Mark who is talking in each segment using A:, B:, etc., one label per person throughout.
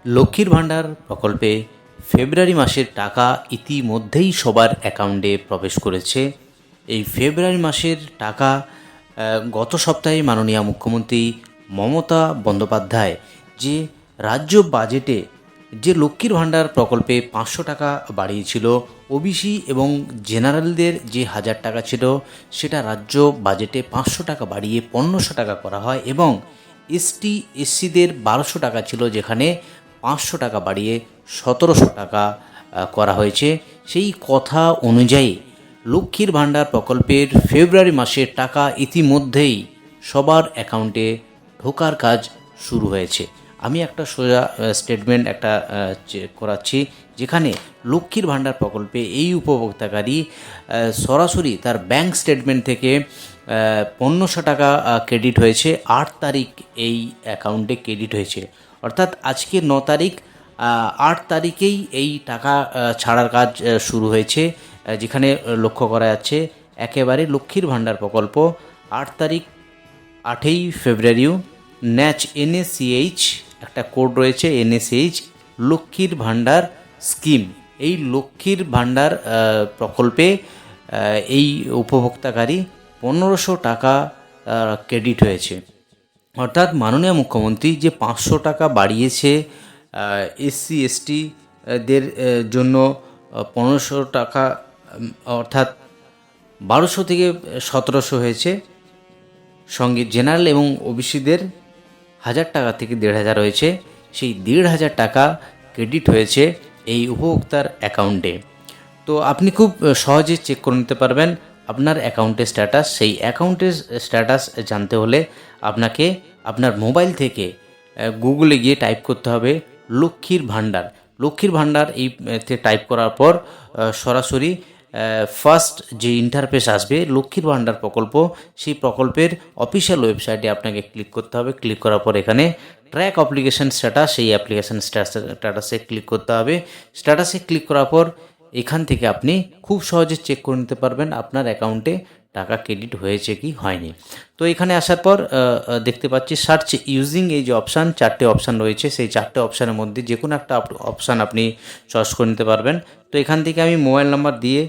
A: লক্ষ্মীর ভাণ্ডার প্রকল্পে ফেব্রুয়ারি মাসের টাকা ইতিমধ্যেই সবার অ্যাকাউন্টে প্রবেশ করেছে। এই ফেব্রুয়ারি মাসের টাকা গত সপ্তাহে মাননীয় মুখ্যমন্ত্রী মমতা বন্দ্যোপাধ্যায় যে রাজ্য বাজেটে যে লক্ষ্মীর ভাণ্ডার প্রকল্পে 500 টাকা বাড়িয়েছিল, ওবিসি এবং জেনারেলদের যে 1000 টাকা ছিল সেটা রাজ্য বাজেটে 500 টাকা বাড়িয়ে 1500 টাকা করা হয় এবং এসটি এসসিদের 1200 টাকা ছিল, যেখানে 500 টাকা বাড়িয়ে 1700 টাকা করা হয়েছে। সেই কথা অনুযায়ী লক্ষ্মীর ভাণ্ডার প্রকল্পের ফেব্রুয়ারি মাসের টাকা ইতিমধ্যেই সবার অ্যাকাউন্টে ঢোকার কাজ শুরু হয়েছে। আমি একটা সোজা স্টেটমেন্ট করাচ্ছি, যেখানে লক্ষ্মীর ভাণ্ডার প্রকল্পে এই উপভোক্তাকারী সরাসরি তার ব্যাংক স্টেটমেন্ট থেকে 1500 টাকা ক্রেডিট হয়েছে। 8 তারিখ এই অ্যাকাউন্টে ক্রেডিট হয়েছে, অর্থাৎ আজকে 9 তারিখ, 8 তারিখেই এই টাকা ছাড়ার কাজ শুরু হয়েছে, যেখানে লক্ষ্য করা যাচ্ছে একেবারে লক্ষ্মীর ভাণ্ডার প্রকল্প 8 তারিখ, 8ই ফেব্রুয়ারিও ন্যাচ NACH একটা কোড রয়েছে, NACH লক্ষ্মীর ভাণ্ডার স্কিম। এই লক্ষ্মীর ভাণ্ডার প্রকল্পে এই উপভোক্তাকারী 1500 টাকা ক্রেডিট হয়েছে। অর্থাৎ মাননীয় মুখ্যমন্ত্রী যে 500 টাকা বাড়িয়েছে SC ST দের জন্য 1500 টাকা, অর্থাৎ 1200 থেকে 1700 হয়েছে। সঙ্গে জেনারেল এবং ওবিসিদের 1000 টাকা থেকে 1500 হয়েছে। সেই 1500 টাকা ক্রেডিট হয়েছে এই উপভোক্তার অ্যাকাউন্টে। তো আপনি খুব সহজে চেক করে নিতে পারবেন আপনার অ্যাকাউন্টের স্ট্যাটাস। সেই অ্যাকাউন্টের স্ট্যাটাস জানতে হলে আপনাকে আপনার মোবাইল থেকে গুগলে গিয়ে টাইপ করতে হবে লক্ষ্মীর ভাণ্ডার। লক্ষ্মীর ভাণ্ডার এইতে টাইপ করার পর সরাসরি ফার্স্ট যে ইন্টারফেস আসবে লক্ষ্মীর ভাণ্ডার প্রকল্প, সেই প্রকল্পের অফিসিয়াল ওয়েবসাইটে আপনাকে ক্লিক করতে হবে। ক্লিক করার পর এখানে ট্র্যাক অ্যাপ্লিকেশন স্ট্যাটাস, সেই অ্যাপ্লিকেশন স্ট্যাটাসে ক্লিক করতে হবে। স্ট্যাটাসে ক্লিক করার পর এখান থেকে আপনি খুব সহজে চেক করে নিতে পারবেন আপনার অ্যাকাউন্টে টাকা ক্রেডিট হয়েছে কি হয়নি। তো এখানে আসার পর দেখতে পাচ্ছি সার্চ ইউজিং এই যে অপশান, 4টে অপশান রয়েছে। সেই 4টে অপশানের মধ্যে যে কোনো একটা অপশান আপনি চয়েস করে নিতে পারবেন। তো এখান থেকে আমি মোবাইল নাম্বার দিয়ে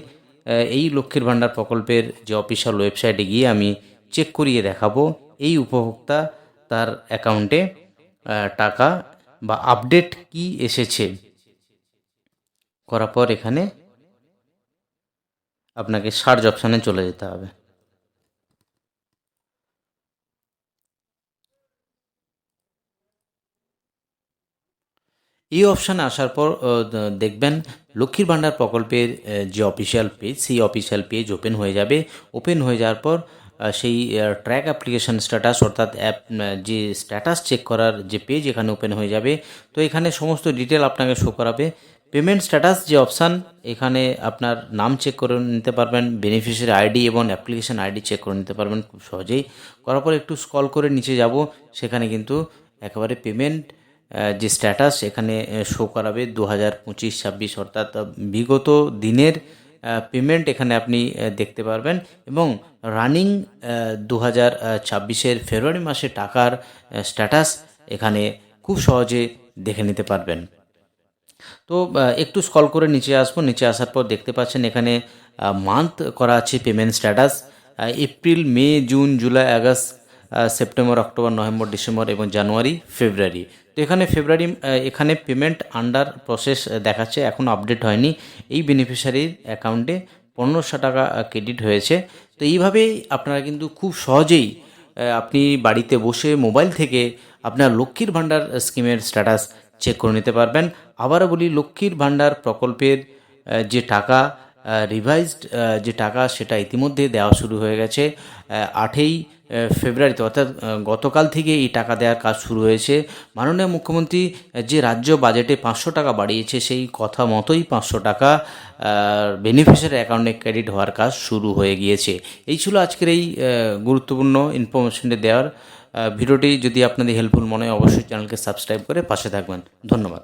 A: এই লক্ষ্মীর ভাণ্ডার প্রকল্পের যে অফিসিয়াল ওয়েবসাইটে গিয়ে আমি চেক করিয়ে দেখাবো এই উপভোক্তা তার অ্যাকাউন্টে টাকা বা আপডেট কি এসেছে। করার পর এখানে আপনাকে সার্চ অপশানে চলে যেতে হবে। এই অপশানে আসার পর দেখবেন লক্ষ্মীর ভাণ্ডার প্রকল্পের যে অফিসিয়াল পেজ, সেই অফিসিয়াল পেজ ওপেন হয়ে যাবে। ওপেন হয়ে যাওয়ার পর সেই ট্র্যাক অ্যাপ্লিকেশন স্ট্যাটাস, অর্থাৎ যে স্ট্যাটাস চেক করার যে পেজ এখানে ওপেন হয়ে যাবে। তো এখানে সমস্ত ডিটেল আপনাকে শো করাবে। পেমেন্ট স্ট্যাটাস যে অপশান, এখানে আপনার নাম চেক করে নিতে পারবেন, বেনিফিশিয়ারি আইডি এবং অ্যাপ্লিকেশন আইডি চেক করে নিতে পারবেন খুব সহজেই। করার পর একটু স্ক্রল করে নিচে যাব, সেখানে কিন্তু একেবারে পেমেন্ট যে স্ট্যাটাস এখানে শো করাবে 2025-26, অর্থাৎ বিগত দিনের পেমেন্ট এখানে আপনি দেখতে পারবেন এবং রানিং 2026-এর ফেব্রুয়ারি মাসে টাকার স্ট্যাটাস এখানে খুব সহজে দেখে নিতে পারবেন। তো একটু স্ক্রল করে নিচে আসবো। নিচে আসার পর দেখতে পাচ্ছেন এখানে মান্থ করা আছে payment status, April, May, June, July, August, September, October, November, December এবং জানুয়ারি, ফেব্রুয়ারি। তো এখানে পেমেন্ট আন্ডার প্রসেস দেখাচ্ছে, এখনও আপডেট হয়নি। এই বেনিফিশিয়ারির অ্যাকাউন্টে 1500 টাকা ক্রেডিট হয়েছে। তো এইভাবেই আপনারা কিন্তু খুব সহজেই আপনি বাড়িতে বসে মোবাইল থেকে আপনার লক্ষ্মীর ভাণ্ডার স্কিমের স্ট্যাটাস চেক করে নিতে পারবেন। আবারও বলি, লক্ষ্মীর ভাণ্ডার প্রকল্পের যে টাকা রিভাইজড যে টাকা সেটা ইতিমধ্যে দেওয়া শুরু হয়ে গেছে। 8ই ফেব্রুয়ারিতে, অর্থাৎ গতকাল থেকে এই টাকা দেওয়ার কাজ শুরু হয়েছে। মাননীয় মুখ্যমন্ত্রী যে রাজ্য বাজেটে 500 টাকা বাড়িয়েছে, সেই কথা মতোই 500 টাকা বেনিফিশিয়ারি অ্যাকাউন্টে ক্রেডিট হওয়ার কাজ শুরু হয়ে গিয়েছে। এই ছিল আজকের এই গুরুত্বপূর্ণ ইনফরমেশনটি দেওয়ার। ভিডিওটি যদি আপনাদের হেল্পফুল মনে হয় অবশ্যই চ্যানেলকে সাবস্ক্রাইব করে পাশে থাকবেন। ধন্যবাদ।